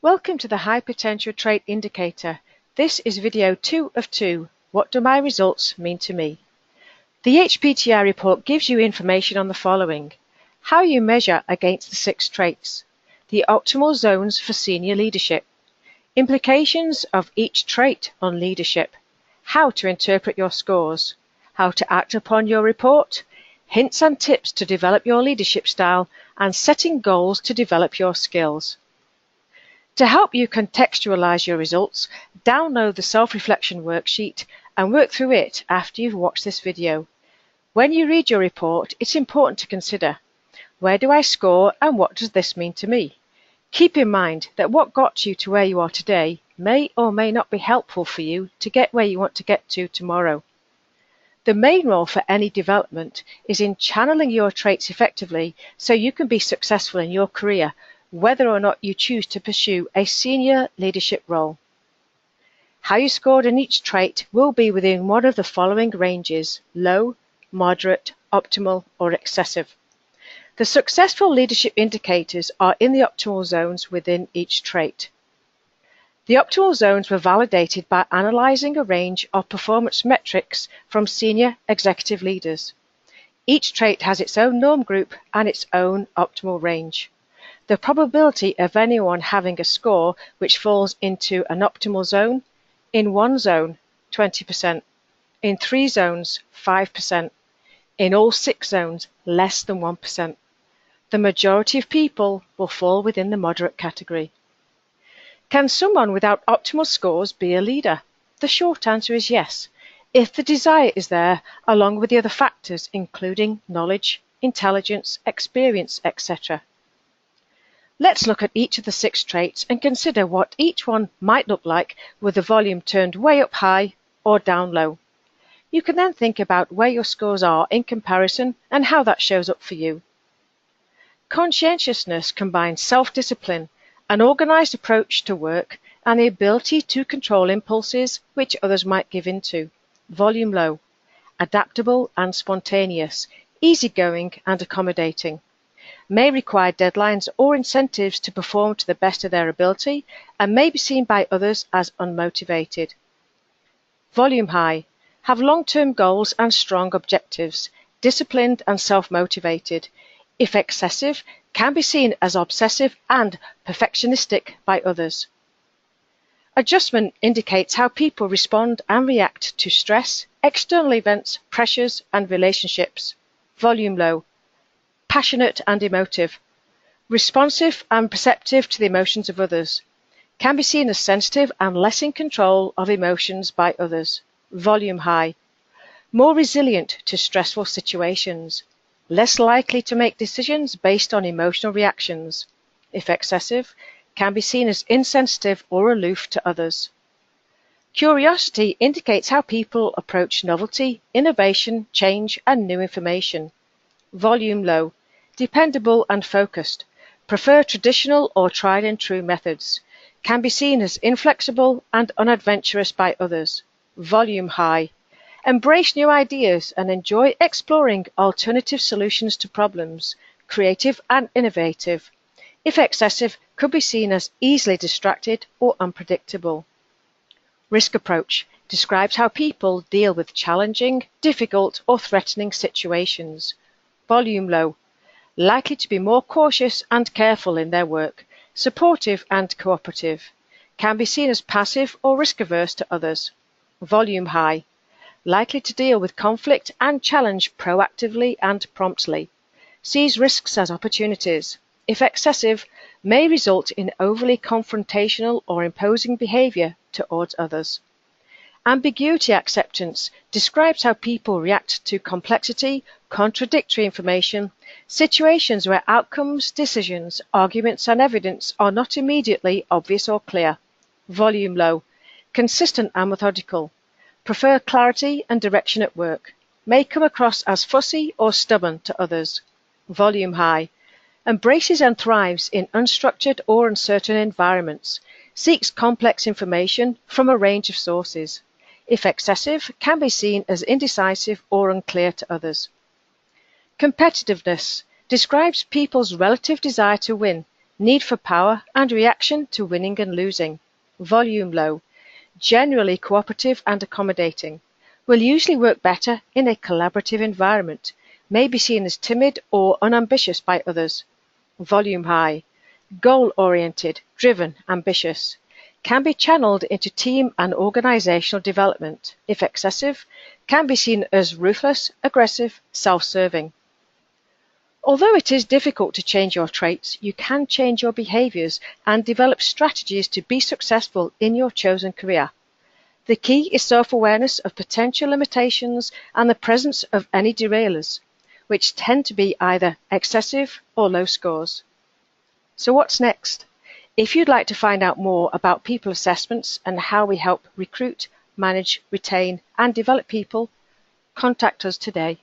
Welcome to the High Potential Trait Indicator. This is video 2 of 2. What do my results mean to me? The HPTI report gives you information on the following: how you measure against the 6 traits, the optimal zones for senior leadership, implications of each trait on leadership, how to interpret your scores, how to act upon your report, hints and tips to develop your leadership style, and setting goals to develop your skills. To help you contextualize your results, download the self-reflection worksheet and work through it after you've watched this video. When you read your report, it's important to consider, where do I score and what does this mean to me? Keep in mind that what got you to where you are today may or may not be helpful for you to get where you want to get to tomorrow. The main role for any development is in channeling your traits effectively so you can be successful in your career, whether or not you choose to pursue a senior leadership role. How you scored in each trait will be within one of the following ranges: low, moderate, optimal, or excessive. The successful leadership indicators are in the optimal zones within each trait. The optimal zones were validated by analyzing a range of performance metrics from senior executive leaders. Each trait has its own norm group and its own optimal range. The probability of anyone having a score which falls into an optimal zone: in one zone, 20%, in 3 zones, 5%, in all 6 zones, less than 1%. The majority of people will fall within the moderate category. Can someone without optimal scores be a leader? The short answer is yes, if the desire is there, along with the other factors including knowledge, intelligence, experience, etc. Let's look at each of the 6 traits and consider what each one might look like with the volume turned way up high or down low. You can then think about where your scores are in comparison and how that shows up for you. Conscientiousness combines self-discipline, an organized approach to work, and the ability to control impulses which others might give into. Volume low. Adaptable and spontaneous, easygoing and accommodating. May require deadlines or incentives to perform to the best of their ability and may be seen by others as unmotivated. Volume high. Have long-term goals and strong objectives, disciplined and self-motivated. If excessive, can be seen as obsessive and perfectionistic by others. Adjustment indicates how people respond and react to stress, external events, pressures, and relationships. Volume low. Passionate and emotive. Responsive and perceptive to the emotions of others. Can be seen as sensitive and less in control of emotions by others. Volume high. More resilient to stressful situations. Less likely to make decisions based on emotional reactions. If excessive, can be seen as insensitive or aloof to others. Curiosity indicates how people approach novelty, innovation, change, and new information. Volume low. Dependable and focused. Prefer traditional or tried and true methods. Can be seen as inflexible and unadventurous by others. Volume high. Embrace new ideas and enjoy exploring alternative solutions to problems, creative and innovative. If excessive, could be seen as easily distracted or unpredictable. Risk approach describes how people deal with challenging, difficult, or threatening situations. Volume low. Likely to be more cautious and careful in their work, supportive and cooperative. Can be seen as passive or risk-averse to others. Volume high. Likely to deal with conflict and challenge proactively and promptly. Sees risks as opportunities. If excessive, may result in overly confrontational or imposing behavior towards others. Ambiguity acceptance describes how people react to complexity, contradictory information, situations where outcomes, decisions, arguments, and evidence are not immediately obvious or clear. Volume low. Consistent and methodical. Prefer clarity and direction at work. May come across as fussy or stubborn to others. Volume high. Embraces and thrives in unstructured or uncertain environments. Seeks complex information from a range of sources. If excessive, can be seen as indecisive or unclear to others. Competitiveness describes people's relative desire to win, need for power and reaction to winning and losing. Volume low, generally cooperative and accommodating, will usually work better in a collaborative environment, may be seen as timid or unambitious by others. Volume high, goal-oriented, driven, ambitious, can be channeled into team and organizational development. If excessive, can be seen as ruthless, aggressive, self-serving. Although it is difficult to change your traits, you can change your behaviors and develop strategies to be successful in your chosen career. The key is self-awareness of potential limitations and the presence of any derailers, which tend to be either excessive or low scores. So what's next? If you'd like to find out more about people assessments and how we help recruit, manage, retain, and develop people, contact us today.